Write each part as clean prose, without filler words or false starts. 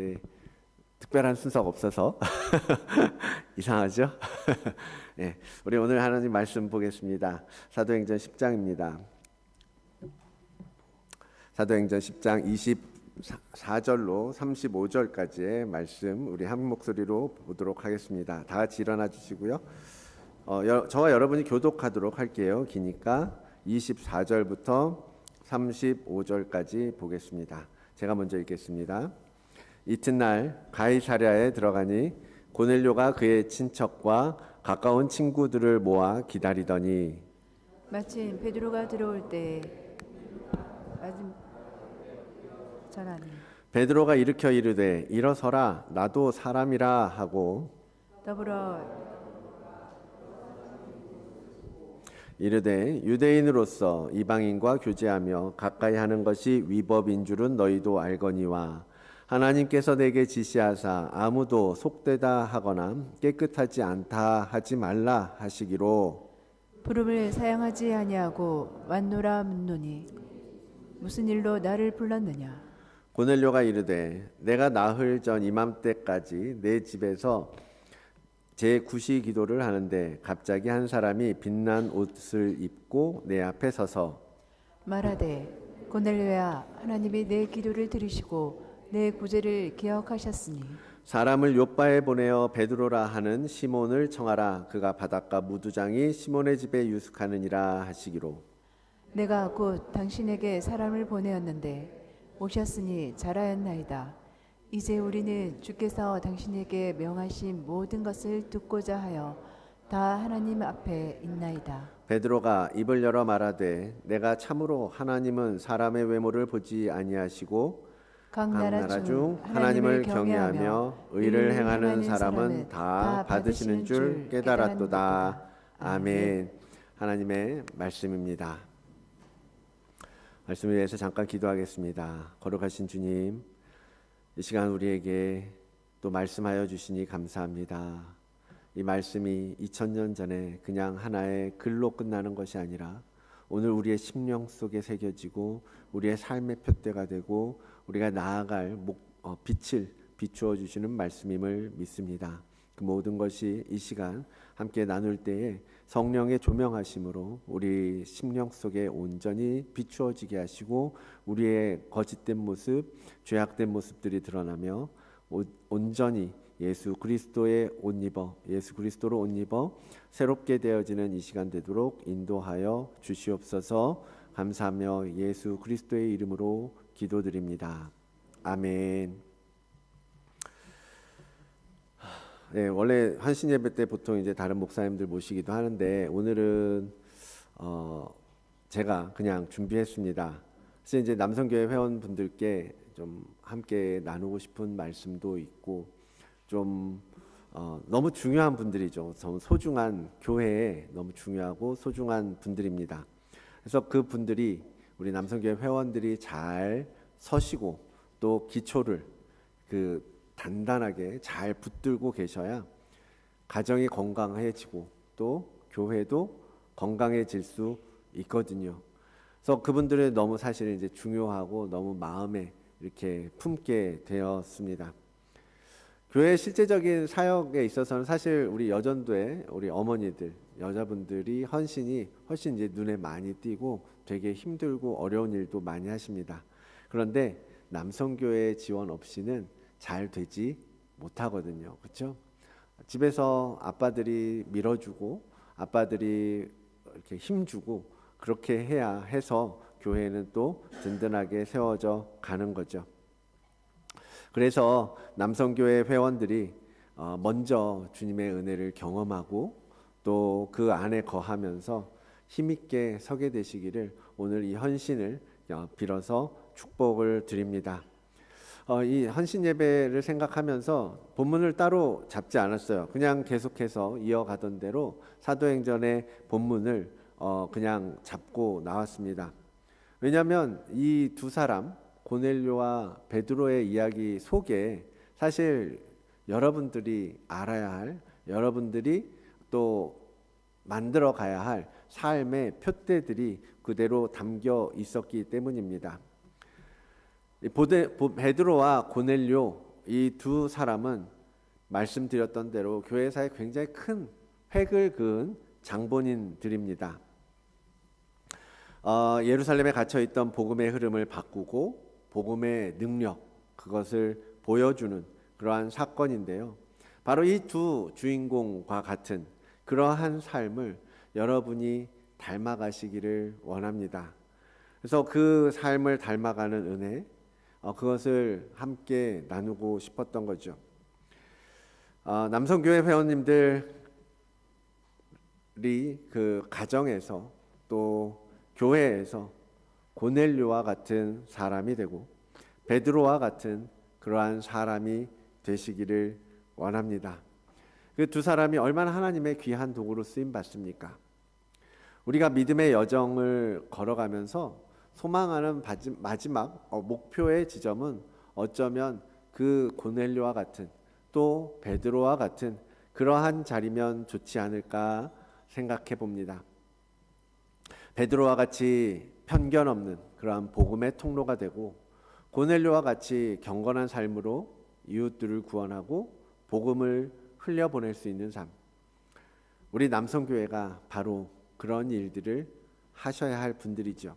네, 특별한 순서가 없어서 이상하죠? 네, 우리 오늘 하나님 말씀 보겠습니다. 사도행전 10장입니다. 사도행전 10장 24절로 35절까지의 말씀 우리 한 목소리로 보도록 하겠습니다. 다 같이 일어나 주시고요. 저와 여러분이 교독하도록 할게요. 기니까 24절부터 35절까지 보겠습니다. 제가 먼저 읽겠습니다. 이튿날 가이사랴에 들어가니 고넬료가 그의 친척과 가까운 친구들을 모아 기다리더니 마침 베드로가 들어올 때 잘하네. 베드로가 일으켜 이르되 일어서라 나도 사람이라 하고 더불어 이르되 유대인으로서 이방인과 교제하며 가까이 하는 것이 위법인 줄은 너희도 알거니와 하나님께서 내게 지시하사 아무도 속되다 하거나 깨끗하지 않다 하지 말라 하시기로 부름을 사양하지 아니하고 왔노라 묻노니 무슨 일로 나를 불렀느냐. 고넬료가 이르되 내가 나흘 전 이맘때까지 내 집에서 제9시 기도를 하는데 갑자기 한 사람이 빛난 옷을 입고 내 앞에 서서 말하되 고넬료야, 하나님이 내 기도를 들으시고 내 구제를 기억하셨으니 사람을 요바에 보내어 베드로라 하는 시몬을 청하라. 그가 바닷가 무두장이 시몬의 집에 유숙하느니라 하시기로 내가 곧 당신에게 사람을 보내었는데 오셨으니 잘하였나이다. 이제 우리는 주께서 당신에게 명하신 모든 것을 듣고자 하여 다 하나님 앞에 있나이다. 베드로가 입을 열어 말하되 내가 참으로 하나님은 사람의 외모를 보지 아니하시고 각 나라 중 하나님을 경외하며 의를 행하는 사람은 다 받으시는 줄 깨달았도다. 아멘. 하나님의 말씀입니다. 말씀을 위해서 잠깐 기도하겠습니다. 거룩하신 주님, 이 시간 우리에게 또 말씀하여 주시니 감사합니다. 이 말씀이 2000년 전에 그냥 하나의 글로 끝나는 것이 아니라 오늘 우리의 심령 속에 새겨지고 우리의 삶의 표대가 되고 우리가 나아갈 빛을 비추어 주시는 말씀임을 믿습니다. 그 모든 것이 이 시간 함께 나눌 때에 성령의 조명하심으로 우리 심령 속에 온전히 비추어지게 하시고 우리의 거짓된 모습, 죄악된 모습들이 드러나며 온전히 예수 그리스도로 옷 입어 새롭게 되어지는 이 시간 되도록 인도하여 주시옵소서. 감사하며 예수 그리스도의 이름으로 기도드립니다. 아멘. 네, 원래 환신 예배 때 보통 이제 다른 목사님들 모시기도 하는데 오늘은 제가 그냥 준비했습니다. 그래서 이제 남성교회 회원분들께 좀 함께 나누고 싶은 말씀도 있고 좀 너무 중요한 분들이죠. 소중한 교회에 너무 중요하고 소중한 분들입니다. 그래서 그 분들이 우리 남성교회 회원들이 잘 서시고 또 기초를 단단하게 잘 붙들고 계셔야 가정이 건강해지고 또 교회도 건강해질 수 있거든요. 그래서 그분들은 너무 사실 이제 중요하고 너무 마음에 이렇게 품게 되었습니다. 교회 실제적인 사역에 있어서는 사실 우리 여전도의 우리 어머니들, 여자분들이 헌신이 훨씬 이제 눈에 많이 띄고 되게 힘들고 어려운 일도 많이 하십니다. 그런데 남성교회 지원 없이는 잘 되지 못하거든요. 그렇죠? 집에서 아빠들이 밀어주고 아빠들이 이렇게 힘주고 그렇게 해야 해서 교회는 또 든든하게 세워져 가는 거죠. 그래서 남성교회 회원들이 먼저 주님의 은혜를 경험하고 또 그 안에 거하면서 힘있게 서게 되시기를 오늘 이 헌신을 빌어서 축복을 드립니다. 이 헌신 예배를 생각하면서 본문을 따로 잡지 않았어요. 그냥 계속해서 이어가던 대로 사도행전의 본문을 그냥 잡고 나왔습니다. 왜냐하면 이 두 사람 고넬료와 베드로의 이야기 속에 사실 여러분들이 알아야 할, 여러분들이 또 만들어 가야 할 삶의 표대들이 그대로 담겨 있었기 때문입니다. 베드로와 고넬료 이 두 사람은 말씀드렸던 대로 교회사에 굉장히 큰 획을 그은 장본인들입니다. 예루살렘에 갇혀있던 복음의 흐름을 바꾸고 복음의 능력, 그것을 보여주는 그러한 사건인데요. 바로 이 두 주인공과 같은 그러한 삶을 여러분이 닮아가시기를 원합니다. 그래서 그 삶을 닮아가는 은혜, 그것을 함께 나누고 싶었던 거죠. 남성교회 회원님들이 그 가정에서 또 교회에서 고넬료와 같은 사람이 되고 베드로와 같은 그러한 사람이 되시기를 원합니다. 그 두 사람이 얼마나 하나님의 귀한 도구로 쓰임 받습니까? 우리가 믿음의 여정을 걸어가면서 소망하는 마지막 목표의 지점은 어쩌면 그 고넬료와 같은 또 베드로와 같은 그러한 자리면 좋지 않을까 생각해 봅니다. 베드로와 같이 편견 없는 그러한 복음의 통로가 되고 고넬료와 같이 경건한 삶으로 이웃들을 구원하고 복음을 흘려보낼 수 있는 삶. 우리 남성교회가 바로 그런 일들을 하셔야 할 분들이죠.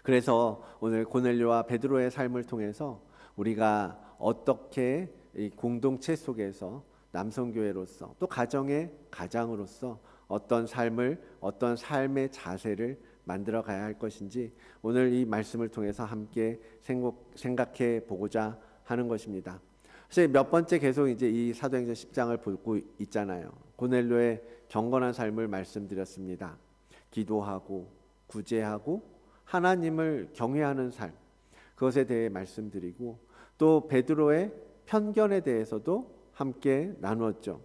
그래서 오늘 고넬료와 베드로의 삶을 통해서 우리가 어떻게 이 공동체 속에서 남성교회로서 또 가정의 가장으로서 어떤 삶의 자세를 만들어 가야 할 것인지 오늘 이 말씀을 통해서 함께 생각해 보고자 하는 것입니다. 사실 몇 번째 계속 이제 이 사도행전 10장을 보고 있잖아요. 고넬료의 경건한 삶을 말씀드렸습니다. 기도하고 구제하고 하나님을 경외하는 삶, 그것에 대해 말씀드리고 또 베드로의 편견에 대해서도 함께 나누었죠.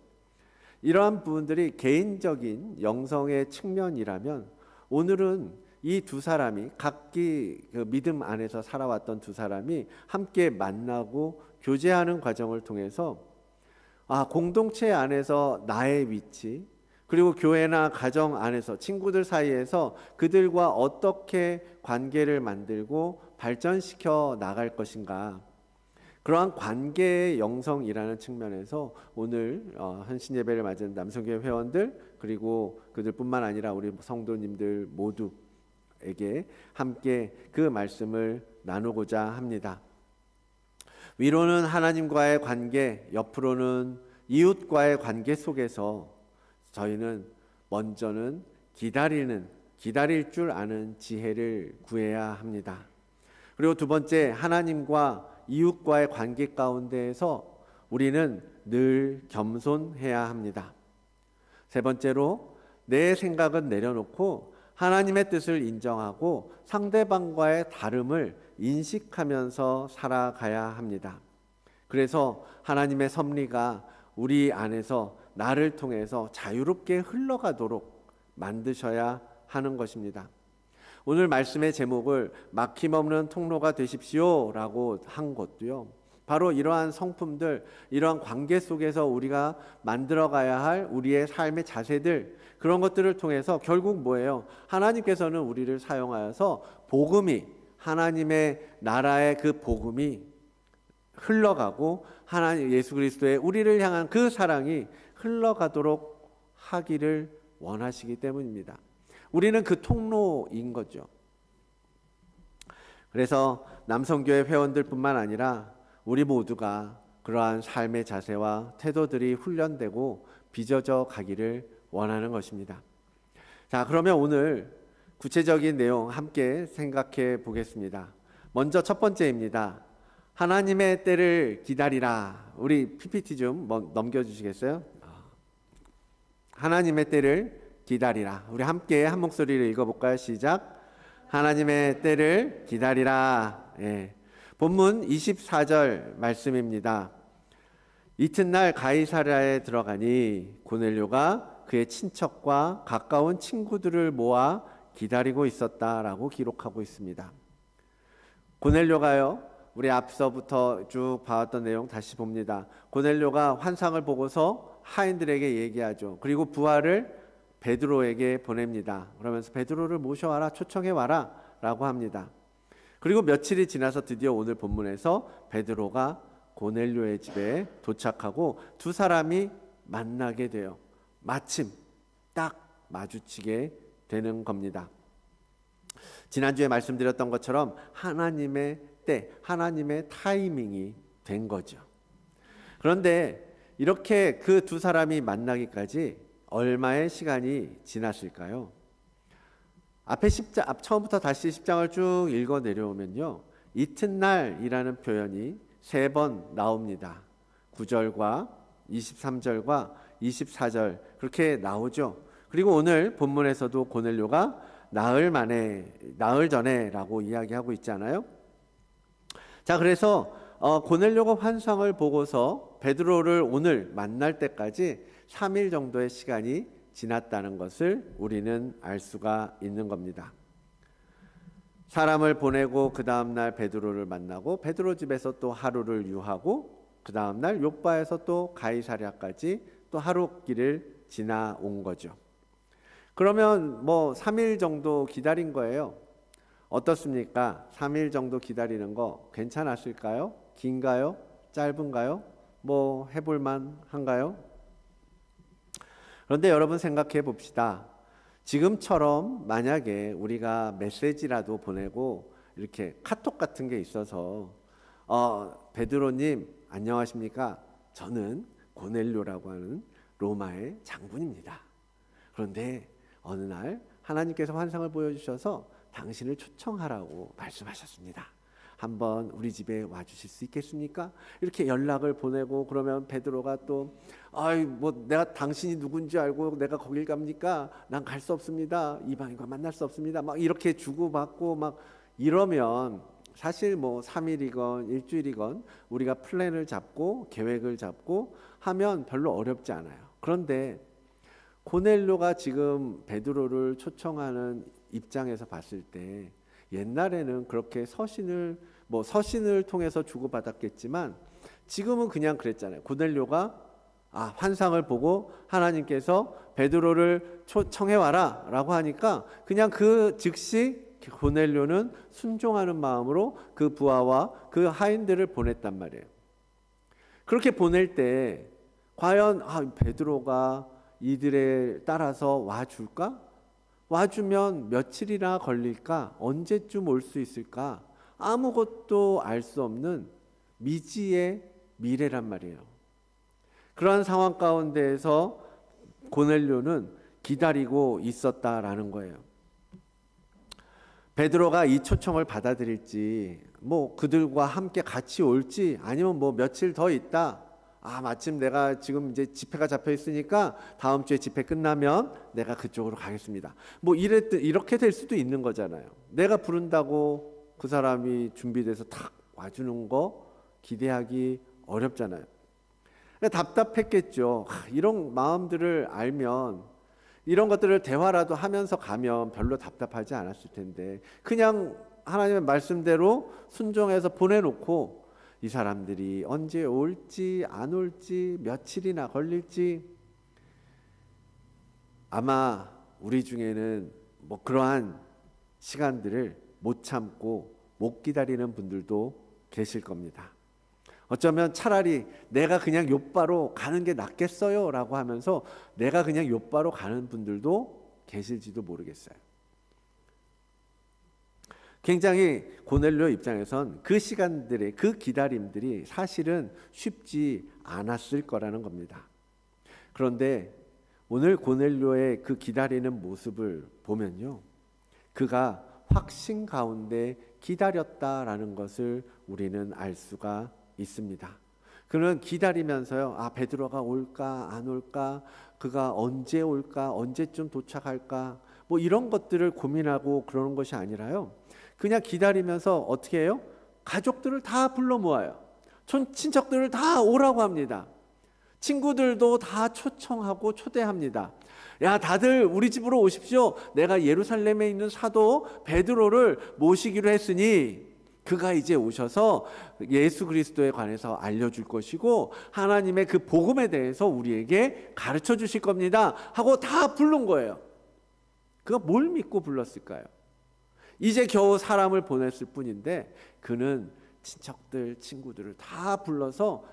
이러한 부분들이 개인적인 영성의 측면이라면 오늘은 이 두 사람이 각기 그 믿음 안에서 살아왔던 두 사람이 함께 만나고 교제하는 과정을 통해서 공동체 안에서 나의 위치, 그리고 교회나 가정 안에서 친구들 사이에서 그들과 어떻게 관계를 만들고 발전시켜 나갈 것인가, 그러한 관계의 영성이라는 측면에서 오늘 헌신 예배를 맞은 남성교회 회원들 그리고 그들뿐만 아니라 우리 성도님들 모두에게 함께 그 말씀을 나누고자 합니다. 위로는 하나님과의 관계, 옆으로는 이웃과의 관계 속에서 저희는 먼저는 기다릴 줄 아는 지혜를 구해야 합니다. 그리고 두 번째, 하나님과 이웃과의 관계 가운데에서 우리는 늘 겸손해야 합니다. 세 번째로, 내 생각은 내려놓고 하나님의 뜻을 인정하고 상대방과의 다름을 인식하면서 살아가야 합니다. 그래서 하나님의 섭리가 우리 안에서 나를 통해서 자유롭게 흘러가도록 만드셔야 하는 것입니다. 오늘 말씀의 제목을 막힘없는 통로가 되십시오라고 한 것도요, 바로 이러한 성품들, 이러한 관계 속에서 우리가 만들어가야 할 우리의 삶의 자세들, 그런 것들을 통해서 결국 뭐예요? 하나님께서는 우리를 사용하여서 복음이, 하나님의 나라의 그 복음이 흘러가고 하나님 예수 그리스도의 우리를 향한 그 사랑이 흘러가도록 하기를 원하시기 때문입니다. 우리는 그 통로인 거죠. 그래서 남성교회 회원들뿐만 아니라 우리 모두가 그러한 삶의 자세와 태도들이 훈련되고 빚어져 가기를 원하는 것입니다. 자, 그러면 오늘 구체적인 내용 함께 생각해 보겠습니다. 먼저 첫 번째입니다. 하나님의 때를 기다리라. 우리 PPT 좀 넘겨주시겠어요? 하나님의 때를 기다리라. 우리 함께 한 목소리를 읽어볼까요? 시작. 하나님의 때를 기다리라. 본문 24절 말씀입니다. 이튿날 가이사랴에 들어가니 고넬료가 그의 친척과 가까운 친구들을 모아 기다리고 있었다라고 기록하고 있습니다. 고넬료가요, 우리 앞서부터 쭉 봐왔던 내용 다시 봅니다. 고넬료가 환상을 보고서 하인들에게 얘기하죠. 그리고 부하를 베드로에게 보냅니다. 그러면서 베드로를 모셔와라, 초청해 와라 라고 합니다. 그리고 며칠이 지나서 드디어 오늘 본문에서 베드로가 고넬료의 집에 도착하고 두 사람이 만나게 돼요. 마침 딱 마주치게 되는 겁니다. 지난주에 말씀드렸던 것처럼 하나님의 때, 하나님의 타이밍이 된 거죠. 그런데 이렇게 그 두 사람이 만나기까지 얼마의 시간이 지났을까요? 앞에 처음부터 다시 10장을 쭉 읽어 내려오면요, 이튿날이라는 표현이 3번 나옵니다. 9절과 23절과 24절 그렇게 나오죠. 그리고 오늘 본문에서도 고넬료가 나흘 전에라고 이야기하고 있잖아요. 자, 그래서 고넬료가 환상을 보고서 베드로를 오늘 만날 때까지 3일 정도의 시간이 지났다는 것을 우리는 알 수가 있는 겁니다. 사람을 보내고 그 다음날 베드로를 만나고 베드로 집에서 또 하루를 유하고 그 다음날 욥바에서 또 가이사랴까지 또 하루길을 지나온 거죠. 그러면 뭐 3일 정도 기다린 거예요. 어떻습니까? 3일 정도 기다리는 거 괜찮았을까요? 긴가요? 짧은가요? 뭐 해볼만 한가요? 그런데 여러분 생각해 봅시다. 지금처럼 만약에 우리가 메시지라도 보내고 이렇게 카톡 같은 게 있어서 베드로님 안녕하십니까? 저는 고넬료라고 하는 로마의 장군입니다. 그런데 어느 날 하나님께서 환상을 보여주셔서 당신을 초청하라고 말씀하셨습니다. 한번 우리 집에 와주실 수 있겠습니까? 이렇게 연락을 보내고 그러면 베드로가 또 뭐 내가 당신이 누군지 알고 내가 거길 갑니까? 난 갈 수 없습니다. 이방인과 만날 수 없습니다. 막 이렇게 주고받고 막 이러면 사실 뭐 3일이건 일주일이건 우리가 플랜을 잡고 계획을 잡고 하면 별로 어렵지 않아요. 그런데 고넬료가 지금 베드로를 초청하는 입장에서 봤을 때 옛날에는 그렇게 서신을 통해서 주고받았겠지만 지금은 그냥 그랬잖아요. 고넬료가 환상을 보고 하나님께서 베드로를 초청해 와라 라고 하니까 그냥 그 즉시 고넬료는 순종하는 마음으로 그 부하와 그 하인들을 보냈단 말이에요. 그렇게 보낼 때 과연 베드로가 이들에 따라서 와줄까? 와주면 며칠이나 걸릴까? 언제쯤 올 수 있을까? 아무것도 알 수 없는 미지의 미래란 말이에요. 그러한 상황 가운데에서 고넬료는 기다리고 있었다라는 거예요. 베드로가 이 초청을 받아들일지, 뭐 그들과 함께 같이 올지, 아니면 뭐 며칠 더 있다. 마침 내가 지금 이제 집회가 잡혀 있으니까 다음 주에 집회 끝나면 내가 그쪽으로 가겠습니다. 뭐 이렇게 될 수도 있는 거잖아요. 내가 부른다고 그 사람이 준비돼서 탁 와주는 거 기대하기 어렵잖아요. 답답했겠죠. 이런 마음들을 알면 이런 것들을 대화라도 하면서 가면 별로 답답하지 않았을 텐데 그냥 하나님의 말씀대로 순종해서 보내놓고 이 사람들이 언제 올지 안 올지 며칠이나 걸릴지 아마 우리 중에는 뭐 그러한 시간들을 못 참고 못 기다리는 분들도 계실 겁니다. 어쩌면 차라리 내가 그냥 욥바로 가는 게 낫겠어요 라고 하면서 내가 그냥 욥바로 가는 분들도 계실지도 모르겠어요. 굉장히 고넬료 입장에선 그 시간들의 그 기다림들이 사실은 쉽지 않았을 거라는 겁니다. 그런데 오늘 고넬료의 그 기다리는 모습을 보면요, 그가 확신 가운데 기다렸다라는 것을 우리는 알 수가 있습니다. 그는 기다리면서요, 베드로가 올까 안 올까, 그가 언제 올까, 언제쯤 도착할까, 뭐 이런 것들을 고민하고 그러는 것이 아니라요, 그냥 기다리면서 어떻게 해요? 가족들을 다 불러 모아요. 친척들을 다 오라고 합니다. 친구들도 다 초청하고 초대합니다. 야, 다들 우리 집으로 오십시오. 내가 예루살렘에 있는 사도 베드로를 모시기로 했으니 그가 이제 오셔서 예수 그리스도에 관해서 알려줄 것이고 하나님의 그 복음에 대해서 우리에게 가르쳐 주실 겁니다 하고 다 부른 거예요. 그가 뭘 믿고 불렀을까요? 이제 겨우 사람을 보냈을 뿐인데 그는 친척들, 친구들을 다 불러서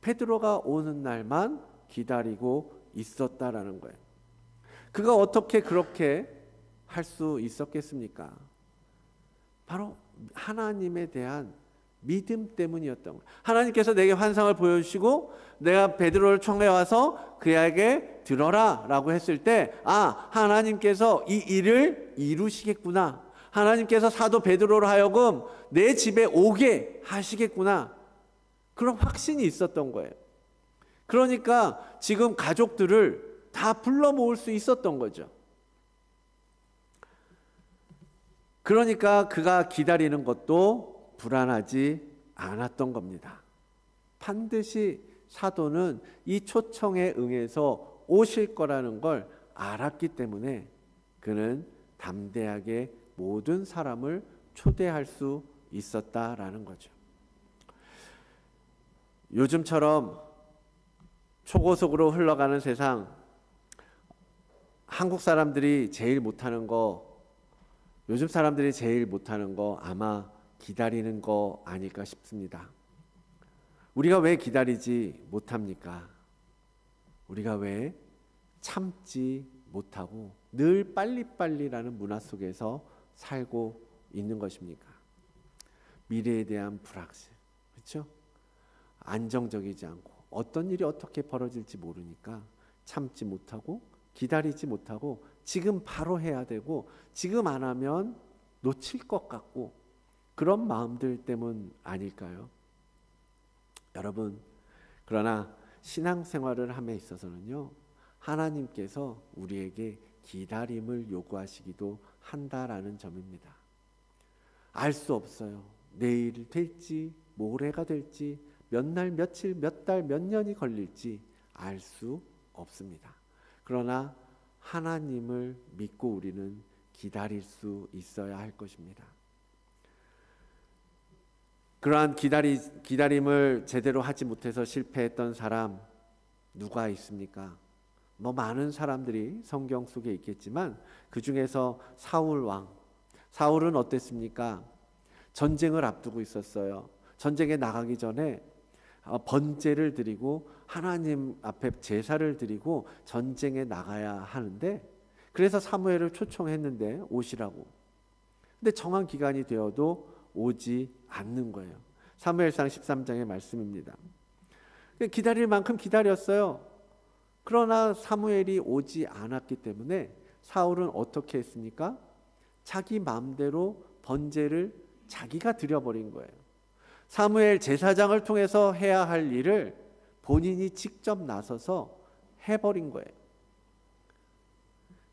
베드로가 오는 날만 기다리고 있었다라는 거예요. 그가 어떻게 그렇게 할 수 있었겠습니까? 바로 하나님에 대한 믿음 때문이었던 거예요. 하나님께서 내게 환상을 보여주시고 내가 베드로를 청해 와서 그에게 들어라 라고 했을 때, 아, 하나님께서 이 일을 이루시겠구나, 하나님께서 사도 베드로로 하여금 내 집에 오게 하시겠구나, 그런 확신이 있었던 거예요. 그러니까 지금 가족들을 다 불러 모을 수 있었던 거죠. 그러니까 그가 기다리는 것도 불안하지 않았던 겁니다. 반드시 사도는 이 초청에 응해서 오실 거라는 걸 알았기 때문에 그는 담대하게 모든 사람을 초대할 수 있었다라는 거죠. 요즘처럼 초고속으로 흘러가는 세상, 한국 사람들이 제일 못하는 거, 요즘 사람들이 제일 못하는 거 아마 기다리는 거 아닐까 싶습니다. 우리가 왜 기다리지 못합니까? 우리가 왜 참지 못하고 늘 빨리빨리라는 문화 속에서 살고 있는 것입니까? 미래에 대한 불확실, 그렇죠? 안정적이지 않고 어떤 일이 어떻게 벌어질지 모르니까 참지 못하고 기다리지 못하고 지금 바로 해야 되고 지금 안 하면 놓칠 것 같고 그런 마음들 때문 아닐까요? 여러분, 그러나 신앙생활을 함에 있어서는요, 하나님께서 우리에게 기다림을 요구하시기도 한다라는 점입니다. 알 수 없어요. 내일 될지 모레가 될지 몇 날, 며칠, 몇 달, 몇 년이 걸릴지 알 수 없습니다. 그러나 하나님을 믿고 우리는 기다릴 수 있어야 할 것입니다. 그러한 기다림을 제대로 하지 못해서 실패했던 사람 누가 있습니까? 많은 사람들이 성경 속에 있겠지만 그 중에서 사울 왕, 사울은 어땠습니까? 전쟁을 앞두고 있었어요. 전쟁에 나가기 전에 번제를 드리고 하나님 앞에 제사를 드리고 전쟁에 나가야 하는데, 그래서 사무엘을 초청했는데 오시라고. 근데 정한 기간이 되어도 오지 않는 거예요. 사무엘상 13장의 말씀입니다. 기다릴 만큼 기다렸어요. 그러나 사무엘이 오지 않았기 때문에 사울은 어떻게 했습니까? 자기 마음대로 번제를 자기가 드려버린 거예요. 사무엘 제사장을 통해서 해야 할 일을 본인이 직접 나서서 해버린 거예요.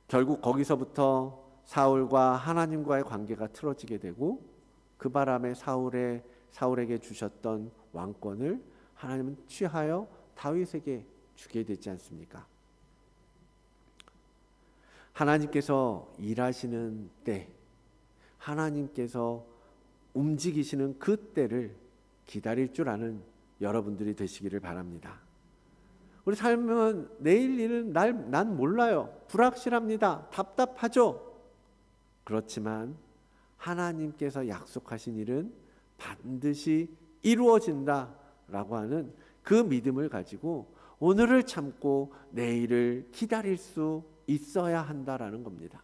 결국 거기서부터 사울과 하나님과의 관계가 틀어지게 되고 그 바람에 사울에게 주셨던 왕권을 하나님은 취하여 다윗에게 주게 되지 않습니까? 하나님께서 일하시는 때, 하나님께서 움직이시는 그 때를 기다릴 줄 아는 여러분들이 되시기를 바랍니다. 우리 삶은 내일 일은 난 몰라요. 불확실합니다. 답답하죠. 그렇지만 하나님께서 약속하신 일은 반드시 이루어진다라고 하는 그 믿음을 가지고 오늘을 참고 내일을 기다릴 수 있어야 한다라는 겁니다.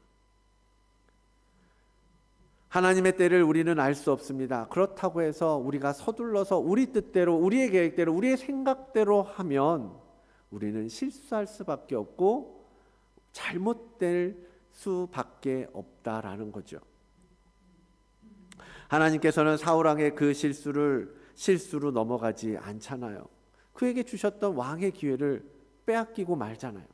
하나님의 때를 우리는 알 수 없습니다. 그렇다고 해서 우리가 서둘러서 우리 뜻대로, 우리의 계획대로, 우리의 생각대로 하면 우리는 실수할 수밖에 없고 잘못될 수밖에 없다라는 거죠. 하나님께서는 사울왕의 그 실수로 넘어가지 않잖아요. 그에게 주셨던 왕의 기회를 빼앗기고 말잖아요.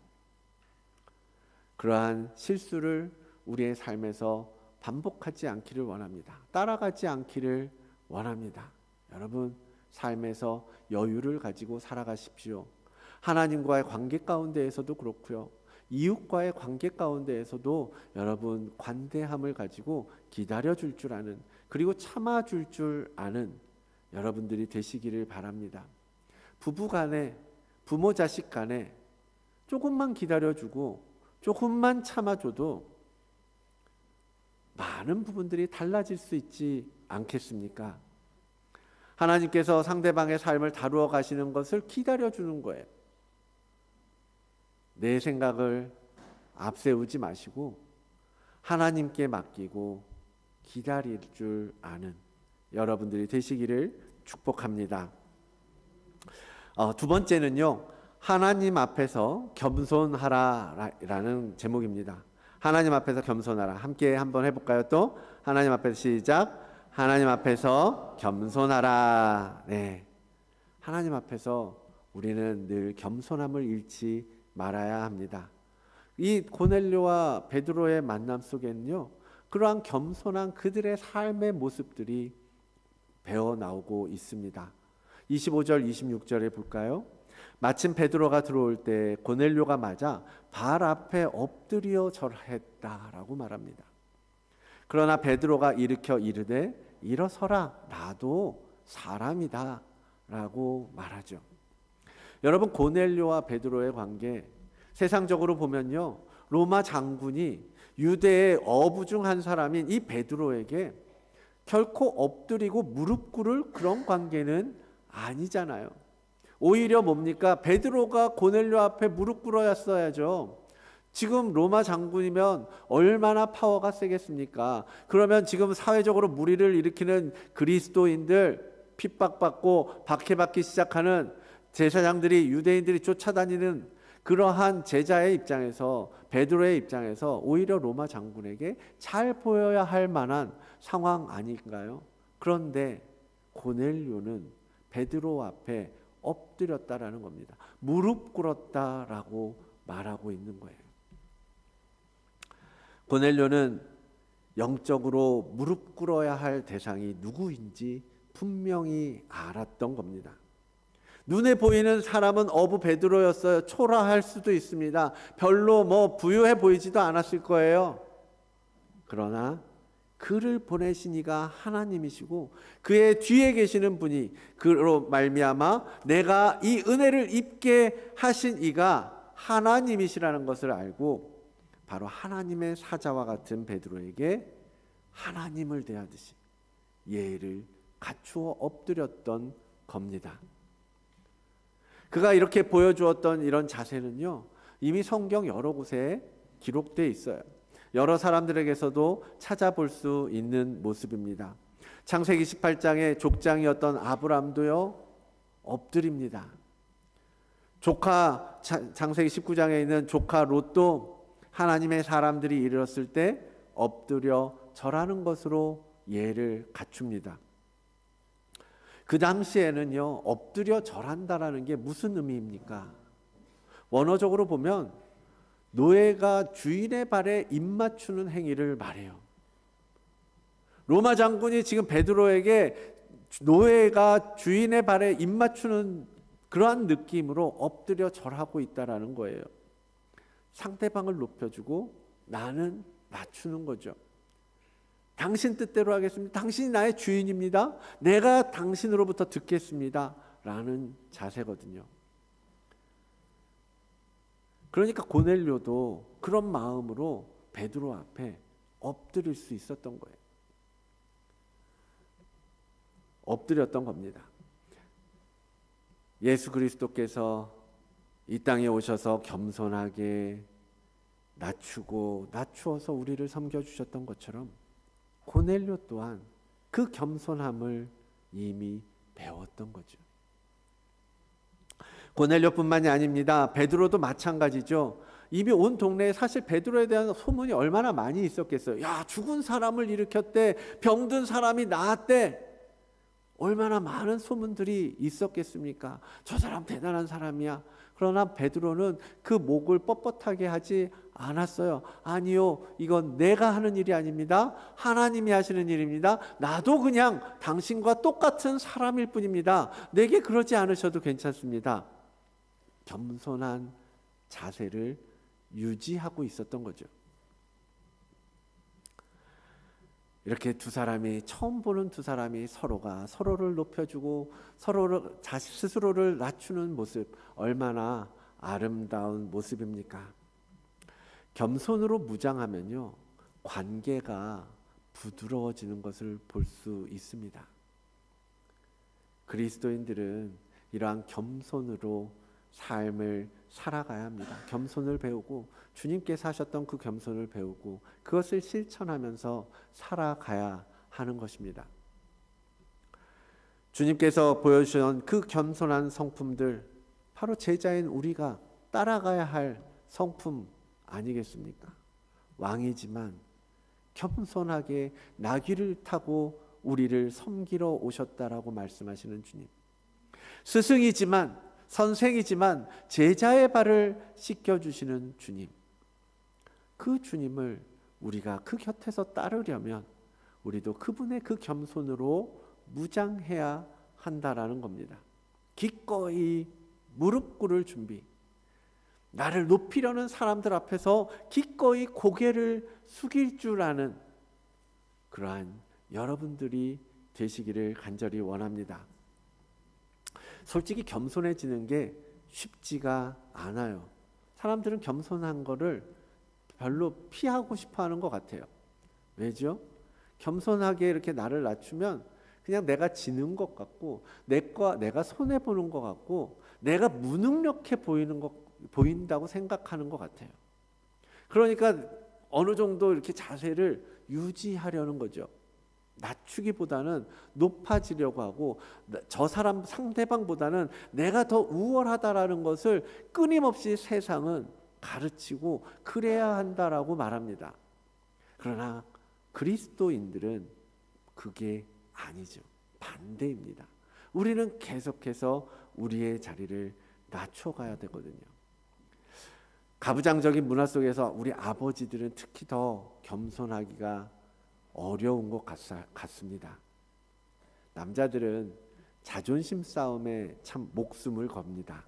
그러한 실수를 우리의 삶에서 반복하지 않기를 원합니다. 따라가지 않기를 원합니다. 여러분, 삶에서 여유를 가지고 살아가십시오. 하나님과의 관계 가운데에서도 그렇고요. 이웃과의 관계 가운데에서도 여러분 관대함을 가지고 기다려줄 줄 아는, 그리고 참아줄 줄 아는 여러분들이 되시기를 바랍니다. 부부 간에, 부모 자식 간에 조금만 기다려주고 조금만 참아줘도 많은 부분들이 달라질 수 있지 않겠습니까? 하나님께서 상대방의 삶을 다루어 가시는 것을 기다려주는 거예요. 내 생각을 앞세우지 마시고 하나님께 맡기고 기다릴 줄 아는 여러분들이 되시기를 축복합니다. 두 번째는요, 하나님 앞에서 겸손하라라는 제목입니다. 하나님 앞에서 겸손하라. 함께 한번 해볼까요? 또 하나님 앞에서 시작. 하나님 앞에서 겸손하라. 네, 하나님 앞에서 우리는 늘 겸손함을 잃지 말아야 합니다. 이 고넬료와 베드로의 만남 속에는요, 그러한 겸손한 그들의 삶의 모습들이 배어 나오고 있습니다. 25절 26절에 볼까요? 마침 베드로가 들어올 때 고넬료가 맞아 발 앞에 엎드려 절했다라고 말합니다. 그러나 베드로가 일으켜 이르되 일어서라, 나도 사람이다 라고 말하죠. 여러분, 고넬료와 베드로의 관계, 세상적으로 보면요, 로마 장군이 유대의 어부 중 한 사람인 이 베드로에게 결코 엎드리고 무릎 꿇을 그런 관계는 아니잖아요. 오히려 뭡니까? 베드로가 고넬료 앞에 무릎 꿇어야죠. 지금 로마 장군이면 얼마나 파워가 세겠습니까? 그러면 지금 사회적으로 무리를 일으키는 그리스도인들, 핍박받고 박해받기 시작하는 제사장들이, 유대인들이 쫓아다니는 그러한 제자의 입장에서, 베드로의 입장에서 오히려 로마 장군에게 잘 보여야 할 만한 상황 아닌가요? 그런데 고넬료는 베드로 앞에 엎드렸다라는 겁니다. 무릎 꿇었다라고 말하고 있는 거예요. 고넬료는 영적으로 무릎 꿇어야 할 대상이 누구인지 분명히 알았던 겁니다. 눈에 보이는 사람은 어부 베드로였어요. 초라할 수도 있습니다. 별로 부유해 보이지도 않았을 거예요. 그러나 그를 보내신 이가 하나님이시고 그의 뒤에 계시는 분이, 그로 말미암아 내가 이 은혜를 입게 하신 이가 하나님이시라는 것을 알고 바로 하나님의 사자와 같은 베드로에게 하나님을 대하듯이 예를 갖추어 엎드렸던 겁니다. 그가 이렇게 보여주었던 이런 자세는요, 이미 성경 여러 곳에 기록되어 있어요. 여러 사람들에게서도 찾아볼 수 있는 모습입니다. 창세기 18장의 족장이었던 아브람도요, 엎드립니다. 창세기 19장에 있는 조카 롯도 하나님의 사람들이 이르렀을 때 엎드려 절하는 것으로 예를 갖춥니다. 그 당시에는요, 엎드려 절한다라는 게 무슨 의미입니까? 원어적으로 보면 노예가 주인의 발에 입 맞추는 행위를 말해요. 로마 장군이 지금 베드로에게 노예가 주인의 발에 입 맞추는 그러한 느낌으로 엎드려 절하고 있다라는 거예요. 상대방을 높여주고 나는 낮추는 거죠. 당신 뜻대로 하겠습니다. 당신이 나의 주인입니다. 내가 당신으로부터 듣겠습니다. 라는 자세거든요. 그러니까 고넬료도 그런 마음으로 베드로 앞에 엎드릴 수 있었던 거예요. 엎드렸던 겁니다. 예수 그리스도께서 이 땅에 오셔서 겸손하게 낮추어서 우리를 섬겨주셨던 것처럼 고넬료 또한 그 겸손함을 이미 배웠던 거죠. 고넬료뿐만이 아닙니다. 베드로도 마찬가지죠. 이미 온 동네에 사실 베드로에 대한 소문이 얼마나 많이 있었겠어요. 야, 죽은 사람을 일으켰대, 병든 사람이 나았대. 얼마나 많은 소문들이 있었겠습니까? 저 사람 대단한 사람이야. 그러나 베드로는 그 목을 뻣뻣하게 하지 않았어요. 아니요, 이건 내가 하는 일이 아닙니다. 하나님이 하시는 일입니다. 나도 그냥 당신과 똑같은 사람일 뿐입니다. 내게 그러지 않으셔도 괜찮습니다. 겸손한 자세를 유지하고 있었던 거죠. 이렇게 두 사람이, 처음 보는 두 사람이 서로가 서로를 높여주고 서로를 스스로를 낮추는 모습, 얼마나 아름다운 모습입니까? 겸손으로 무장하면요, 관계가 부드러워지는 것을 볼 수 있습니다. 그리스도인들은 이러한 겸손으로 삶을 살아가야 합니다. 겸손을 배우고 주님께서 하셨던 그 겸손을 배우고 그것을 실천하면서 살아가야 하는 것입니다. 주님께서 보여주신 그 겸손한 성품들, 바로 제자인 우리가 따라가야 할 성품 아니겠습니까? 왕이지만 겸손하게 나귀를 타고 우리를 섬기러 오셨다라고 말씀하시는 주님. 스승이지만, 선생이지만 제자의 발을 씻겨주시는 주님. 그 주님을 우리가 그 곁에서 따르려면 우리도 그분의 그 겸손으로 무장해야 한다라는 겁니다. 기꺼이 무릎 꿇을 준비, 나를 높이려는 사람들 앞에서 기꺼이 고개를 숙일 줄 아는 그러한 여러분들이 되시기를 간절히 원합니다. 솔직히 겸손해지는 게 쉽지가 않아요. 사람들은 겸손한 거를 별로 피하고 싶어 하는 것 같아요. 왜죠? 겸손하게 이렇게 나를 낮추면 그냥 내가 지는 것 같고, 내가 손해보는 것 같고, 내가 무능력해 보인다고 생각하는 것 같아요. 그러니까 어느 정도 이렇게 자세를 유지하려는 거죠. 낮추기보다는 높아지려고 하고, 저 사람 상대방보다는 내가 더 우월하다라는 것을 끊임없이 세상은 가르치고 그래야 한다라고 말합니다. 그러나 그리스도인들은 그게 아니죠. 반대입니다. 우리는 계속해서 우리의 자리를 낮춰가야 되거든요. 가부장적인 문화 속에서 우리 아버지들은 특히 더 겸손하기가 어려운 것 같습니다. 남자들은 자존심 싸움에 참 목숨을 겁니다.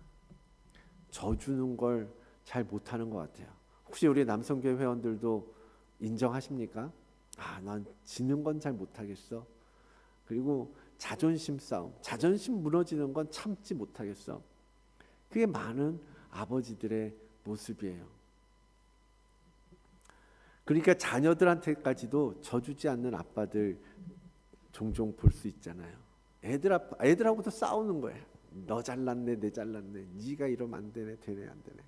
져주는 걸 잘 못하는 것 같아요. 혹시 우리 남성교회 회원들도 인정하십니까? 난 지는 건 잘 못하겠어. 그리고 자존심 싸움, 자존심 무너지는 건 참지 못하겠어. 그게 많은 아버지들의 모습이에요. 그러니까 자녀들한테까지도 져주지 않는 아빠들 종종 볼 수 있잖아요. 애들하고도 싸우는 거예요. 너 잘났네, 내 잘났네, 네가 이러면 안 되네, 되네, 안 되네.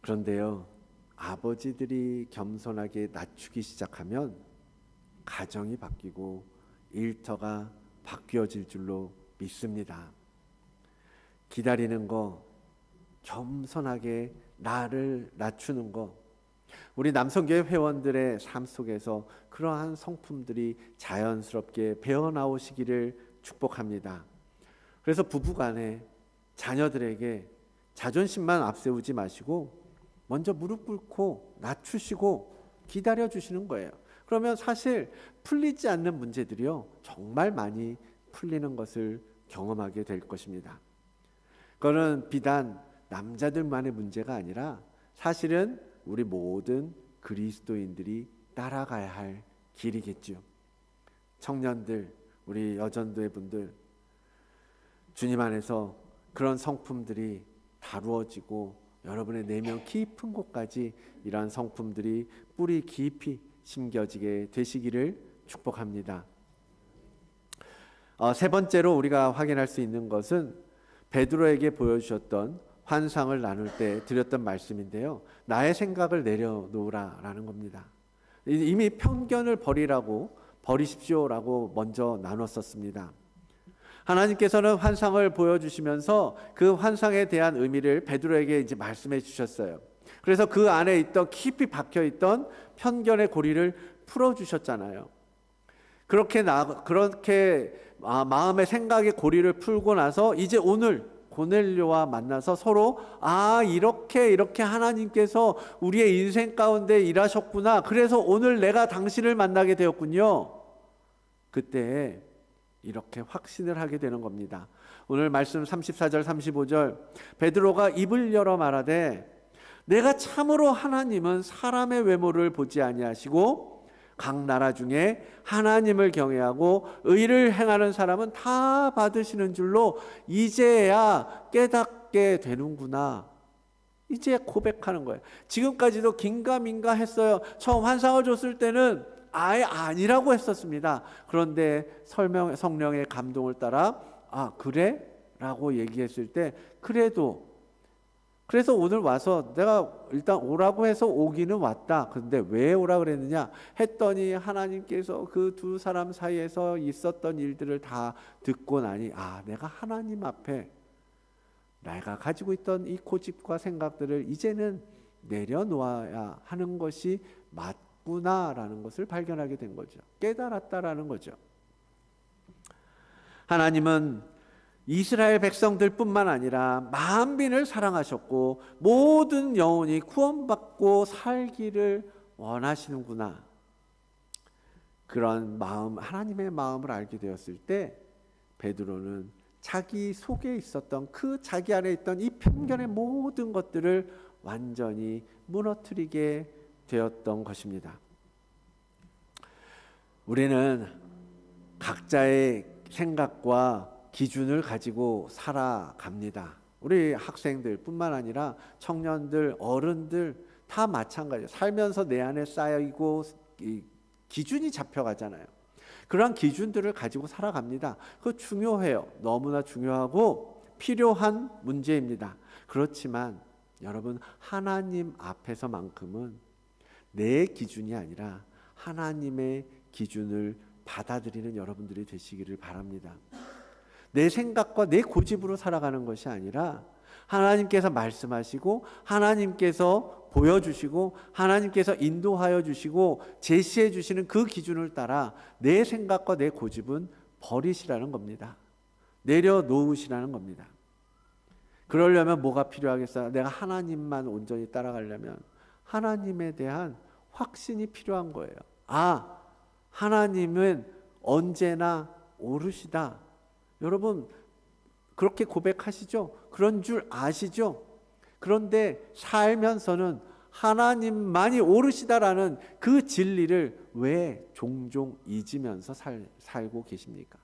그런데요, 아버지들이 겸손하게 낮추기 시작하면 가정이 바뀌고 일터가 바뀌어질 줄로 믿습니다. 기다리는 거, 겸손하게 나를 낮추는 거, 우리 남성교회 회원들의 삶 속에서 그러한 성품들이 자연스럽게 배어나오시기를 축복합니다. 그래서 부부간에 자녀들에게 자존심만 앞세우지 마시고 먼저 무릎 꿇고 낮추시고 기다려주시는 거예요. 그러면 사실 풀리지 않는 문제들이요, 정말 많이 풀리는 것을 경험하게 될 것입니다. 그거는 비단 남자들만의 문제가 아니라 사실은 우리 모든 그리스도인들이 따라가야 할 길이겠죠. 청년들, 우리 여전도의 분들, 주님 안에서 그런 성품들이 다루어지고 여러분의 내면 깊은 곳까지 이러한 성품들이 뿌리 깊이 심겨지게 되시기를 축복합니다. 세 번째로 우리가 확인할 수 있는 것은 베드로에게 보여주셨던 환상을 나눌 때 드렸던 말씀인데요. 나의 생각을 내려놓으라라는 겁니다. 이미 편견을 버리십시오라고 먼저 나눴었습니다. 하나님께서는 환상을 보여주시면서 그 환상에 대한 의미를 베드로에게 이제 말씀해 주셨어요. 그래서 그 안에 있던 깊이 박혀 있던 편견의 고리를 풀어 주셨잖아요. 그렇게 마음의 생각의 고리를 풀고 나서 이제 오늘 고넬료와 만나서 서로 이렇게 하나님께서 우리의 인생 가운데 일하셨구나. 그래서 오늘 내가 당신을 만나게 되었군요. 그때 이렇게 확신을 하게 되는 겁니다. 오늘 말씀 34절 35절 베드로가 입을 열어 말하되 내가 참으로 하나님은 사람의 외모를 보지 아니하시고 각 나라 중에 하나님을 경외하고 의를 행하는 사람은 다 받으시는 줄로 이제야 깨닫게 되는구나. 이제 고백하는 거예요. 지금까지도 긴가민가 했어요. 처음 환상을 줬을 때는 아예 아니라고 했었습니다. 그런데 성령의 감동을 따라 그래? 라고 얘기했을 때 그래서 오늘 와서 내가 일단 오라고 해서 오기는 왔다. 그런데 왜 오라 그랬느냐 했더니 하나님께서 그 두 사람 사이에서 있었던 일들을 다 듣고 나니 내가 하나님 앞에 내가 가지고 있던 이 고집과 생각들을 이제는 내려놓아야 하는 것이 맞구나라는 것을 발견하게 된 거죠. 깨달았다라는 거죠. 하나님은 이스라엘 백성들뿐만 아니라 만민을 사랑하셨고 모든 영혼이 구원받고 살기를 원하시는구나. 그런 마음, 하나님의 마음을 알게 되었을 때 베드로는 자기 속에 있었던 그 자기 안에 있던 이 편견의 모든 것들을 완전히 무너뜨리게 되었던 것입니다. 우리는 각자의 생각과 기준을 가지고 살아갑니다. 우리 학생들 뿐만 아니라 청년들, 어른들 다 마찬가지예요. 살면서 내 안에 쌓이고 기준이 잡혀가잖아요. 그러한 기준들을 가지고 살아갑니다. 그거 중요해요. 너무나 중요하고 필요한 문제입니다. 그렇지만 여러분, 하나님 앞에서만큼은 내 기준이 아니라 하나님의 기준을 받아들이는 여러분들이 되시기를 바랍니다. 내 생각과 내 고집으로 살아가는 것이 아니라 하나님께서 말씀하시고 하나님께서 보여주시고 하나님께서 인도하여 주시고 제시해 주시는 그 기준을 따라 내 생각과 내 고집은 버리시라는 겁니다. 내려놓으시라는 겁니다. 그러려면 뭐가 필요하겠어요? 내가 하나님만 온전히 따라가려면 하나님에 대한 확신이 필요한 거예요. 하나님은 언제나 오르시다. 여러분 그렇게 고백하시죠? 그런 줄 아시죠? 그런데 살면서는 하나님만이 오르시다라는 그 진리를 왜 종종 잊으면서 살고 계십니까?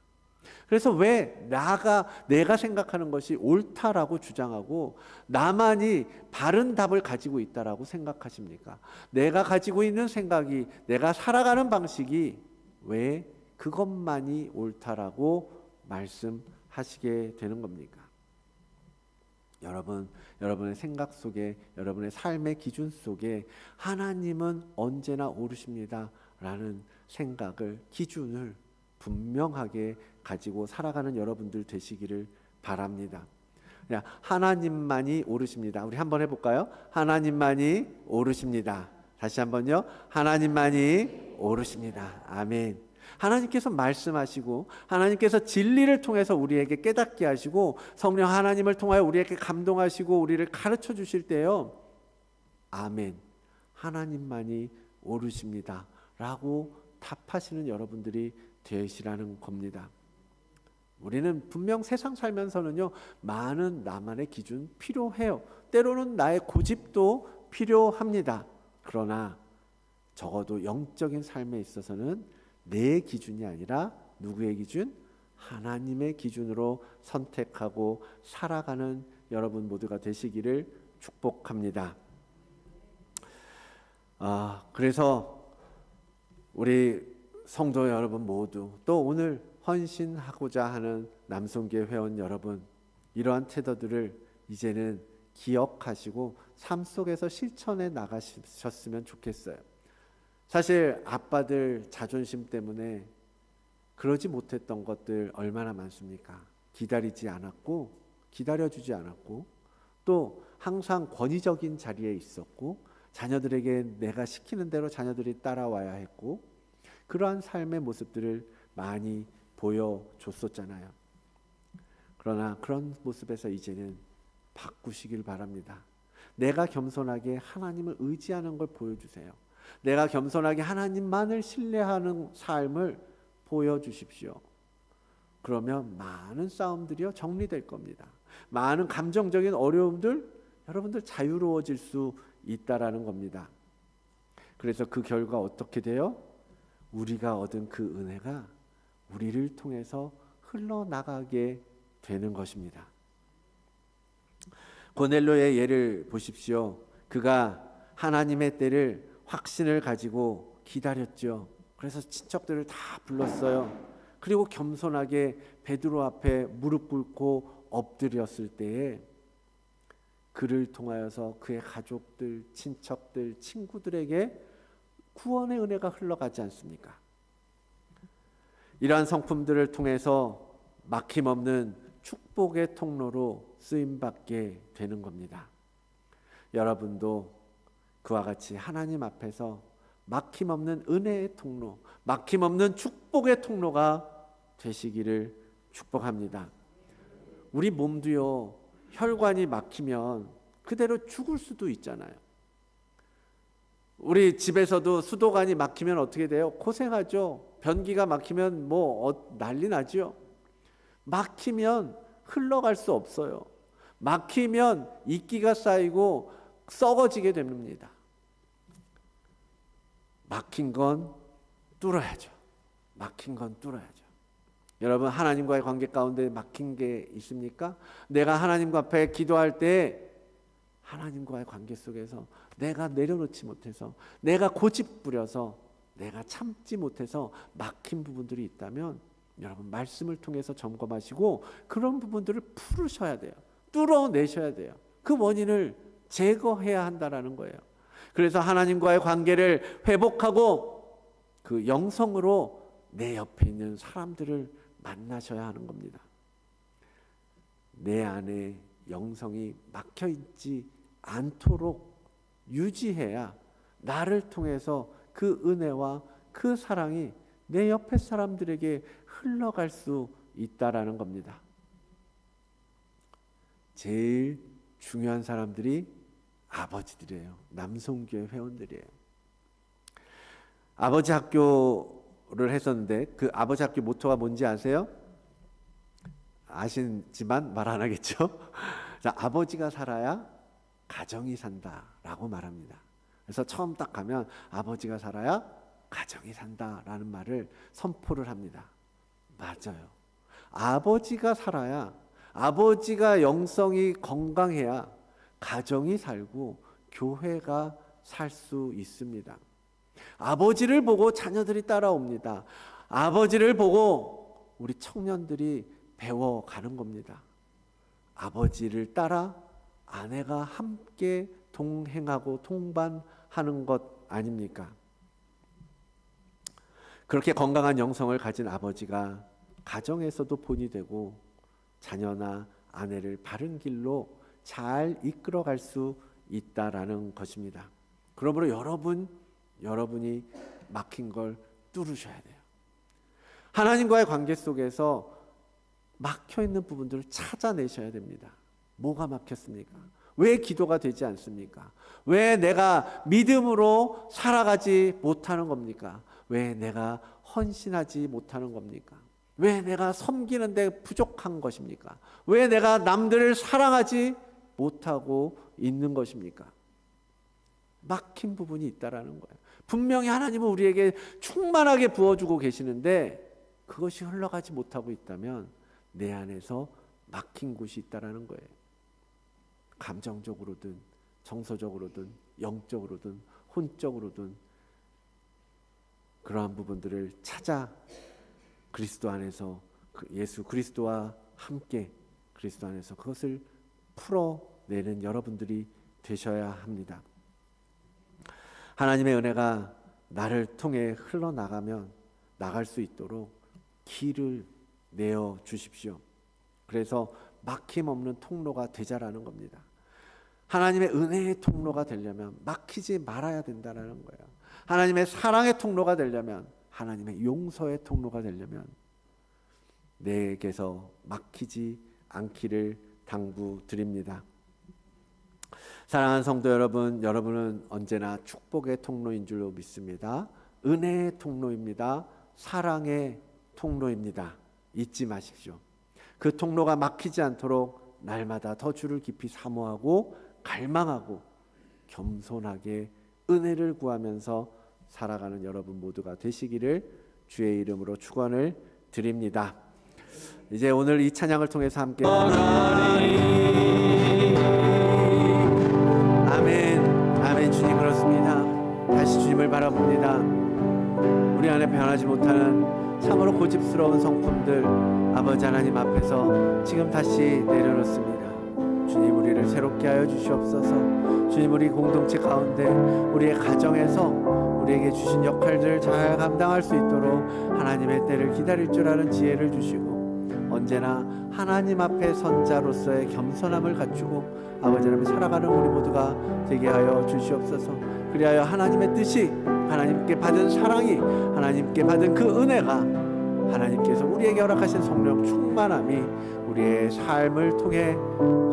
그래서 왜 내가 생각하는 것이 옳다라고 주장하고 나만이 바른 답을 가지고 있다라고 생각하십니까? 내가 가지고 있는 생각이, 내가 살아가는 방식이 왜 그것만이 옳다라고 말씀하시게 되는 겁니까? 여러분의 생각 속에, 여러분의 삶의 기준 속에 하나님은 언제나 오르십니다 라는 생각을, 기준을 분명하게 가지고 살아가는 여러분들 되시기를 바랍니다. 하나님만이 오르십니다. 우리 한번 해볼까요? 하나님만이 오르십니다. 다시 한번요. 하나님만이 오르십니다. 아멘. 하나님께서 말씀하시고 하나님께서 진리를 통해서 우리에게 깨닫게 하시고 성령 하나님을 통하여 우리에게 감동하시고 우리를 가르쳐 주실 때요, 아멘, 하나님만이 오르십니다 라고 답하시는 여러분들이 되시라는 겁니다. 우리는 분명 세상 살면서는요, 많은 나만의 기준 필요해요. 때로는 나의 고집도 필요합니다. 그러나 적어도 영적인 삶에 있어서는 내 기준이 아니라 누구의 기준? 하나님의 기준으로 선택하고 살아가는 여러분 모두가 되시기를 축복합니다. 그래서 우리 성도 여러분 모두, 또 오늘 헌신하고자 하는 남성교회 회원 여러분, 이러한 태도들을 이제는 기억하시고 삶 속에서 실천해 나가셨으면 좋겠어요. 사실 아빠들 자존심 때문에 그러지 못했던 것들 얼마나 많습니까? 기다리지 않았고, 기다려주지 않았고, 또 항상 권위적인 자리에 있었고, 자녀들에게 내가 시키는 대로 자녀들이 따라와야 했고, 그러한 삶의 모습들을 많이 보여줬었잖아요. 그러나 그런 모습에서 이제는 바꾸시길 바랍니다. 내가 겸손하게 하나님을 의지하는 걸 보여주세요. 내가 겸손하게 하나님만을 신뢰하는 삶을 보여주십시오. 그러면 많은 싸움들이요 정리될 겁니다. 많은 감정적인 어려움들, 여러분들 자유로워질 수 있다라는 겁니다. 그래서 그 결과 어떻게 돼요? 우리가 얻은 그 은혜가 우리를 통해서 흘러나가게 되는 것입니다. 고넬료의 예를 보십시오. 그가 하나님의 때를 확신을 가지고 기다렸죠. 그래서 친척들을 다 불렀어요. 그리고 겸손하게 베드로 앞에 무릎 꿇고 엎드렸을 때에 그를 통하여서 그의 가족들, 친척들, 친구들에게 구원의 은혜가 흘러가지 않습니까? 이러한 성품들을 통해서 막힘없는 축복의 통로로 쓰임받게 되는 겁니다. 여러분도 그와 같이 하나님 앞에서 막힘없는 은혜의 통로, 막힘없는 축복의 통로가 되시기를 축복합니다. 우리 몸도요, 혈관이 막히면 그대로 죽을 수도 있잖아요. 우리 집에서도 수도관이 막히면 어떻게 돼요? 고생하죠. 변기가 막히면 난리 나죠. 막히면 흘러갈 수 없어요. 막히면 이끼가 쌓이고 썩어지게 됩니다. 막힌 건 뚫어야죠. 막힌 건 뚫어야죠. 여러분, 하나님과의 관계 가운데 막힌 게 있습니까? 내가 하나님 앞에 기도할 때 하나님과의 관계 속에서 내가 내려놓지 못해서, 내가 고집부려서, 내가 참지 못해서 막힌 부분들이 있다면 여러분, 말씀을 통해서 점검하시고 그런 부분들을 풀으셔야 돼요. 뚫어내셔야 돼요. 그 원인을 제거해야 한다라는 거예요. 그래서 하나님과의 관계를 회복하고 그 영성으로 내 옆에 있는 사람들을 만나셔야 하는 겁니다. 내 안에 영성이 막혀 있지 않도록 유지해야 나를 통해서 그 은혜와 그 사랑이 내 옆에 사람들에게 흘러갈 수 있다라는 겁니다. 제일 중요한 사람들이 아버지들이에요. 남성교회 회원들이에요. 아버지 학교를 했었는데 그 아버지 학교 모토가 뭔지 아세요? 아시지만 말 안 하겠죠? 자, 아버지가 살아야 가정이 산다라고 말합니다. 그래서 처음 딱 가면 아버지가 살아야 가정이 산다라는 말을 선포를 합니다. 맞아요. 아버지가 살아야, 아버지가 영성이 건강해야 가정이 살고 교회가 살 수 있습니다. 아버지를 보고 자녀들이 따라옵니다. 아버지를 보고 우리 청년들이 배워가는 겁니다. 아버지를 따라 아내가 함께 동행하고 동반하는 것 아닙니까? 그렇게 건강한 영성을 가진 아버지가 가정에서도 본이 되고 자녀나 아내를 바른 길로 잘 이끌어갈 수 있다라는 것입니다. 그러므로 여러분이 막힌 걸 뚫으셔야 돼요. 하나님과의 관계 속에서 막혀있는 부분들을 찾아내셔야 됩니다. 뭐가 막혔습니까? 왜 기도가 되지 않습니까? 왜 내가 믿음으로 살아가지 못하는 겁니까? 왜 내가 헌신하지 못하는 겁니까? 왜 내가 섬기는데 부족한 것입니까? 왜 내가 남들을 사랑하지 못하고 있는 것입니까? 막힌 부분이 있다라는 거예요. 분명히 하나님은 우리에게 충만하게 부어주고 계시는데 그것이 흘러가지 못하고 있다면 내 안에서 막힌 곳이 있다라는 거예요. 감정적으로든 정서적으로든 영적으로든 혼적으로든 그러한 부분들을 찾아 그리스도 안에서 예수 그리스도와 함께 그리스도 안에서 그것을 풀어내는 여러분들이 되셔야 합니다. 하나님의 은혜가 나를 통해 흘러나가면 나갈 수 있도록 길을 내어 주십시오. 그래서 막힘없는 통로가 되자라는 겁니다. 하나님의 은혜의 통로가 되려면 막히지 말아야 된다는 거예요. 하나님의 사랑의 통로가 되려면, 하나님의 용서의 통로가 되려면 내게서 막히지 않기를 당부드립니다. 사랑하는 성도 여러분, 여러분은 언제나 축복의 통로인 줄로 믿습니다. 은혜의 통로입니다. 사랑의 통로입니다. 잊지 마십시오. 그 통로가 막히지 않도록 날마다 더 주를 깊이 사모하고 갈망하고 겸손하게 은혜를 구하면서 살아가는 여러분 모두가 되시기를 주의 이름으로 축원을 드립니다. 이제 오늘 이 찬양을 통해서 함께 다시 주님을 바라봅니다. 우리 안에 변하지 못하는 참으로 고집스러운 성품들 아버지 하나님 앞에서 지금 다시 내려놓습니다. 주님, 우리를 새롭게 하여 주시옵소서. 주님, 우리 공동체 가운데 우리의 가정에서 우리에게 주신 역할들을 잘 감당할 수 있도록 하나님의 때를 기다릴 줄 아는 지혜를 주시고, 언제나 하나님 앞에 선자로서의 겸손함을 갖추고 아버지 하나님 살아가는 우리 모두가 되게 하여 주시옵소서. 그리하여 하나님의 뜻이, 하나님께 받은 사랑이, 하나님께 받은 그 은혜가, 하나님께서 우리에게 허락하신 성령 충만함이 우리의 삶을 통해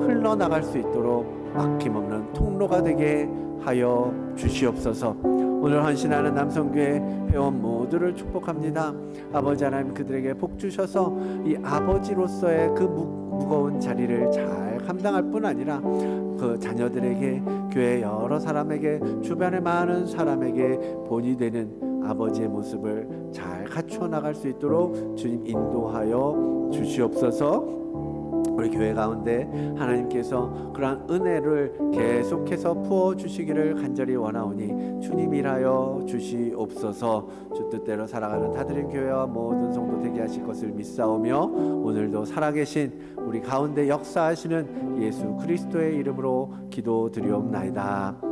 흘러나갈 수 있도록 아낌없는 통로가 되게 하여 주시옵소서. 오늘 헌신하는 남성교회 회원 모두를 축복합니다. 아버지 하나님, 그들에게 복 주셔서 이 아버지로서의 그 무거운 자리를 잘 감당할 뿐 아니라 그 자녀들에게, 교회 여러 사람에게, 주변의 많은 사람에게 본이 되는 아버지의 모습을 잘 갖추어 나갈 수 있도록 주님 인도하여 주시옵소서. 우리 교회 가운데 하나님께서 그러한 은혜를 계속해서 부어주시기를 간절히 원하오니 주님 일하여 주시옵소서. 주 뜻대로 살아가는 다들의 교회와 모든 성도 되게 하실 것을 믿사오며, 오늘도 살아계신 우리 가운데 역사하시는 예수 그리스도의 이름으로 기도드리옵나이다.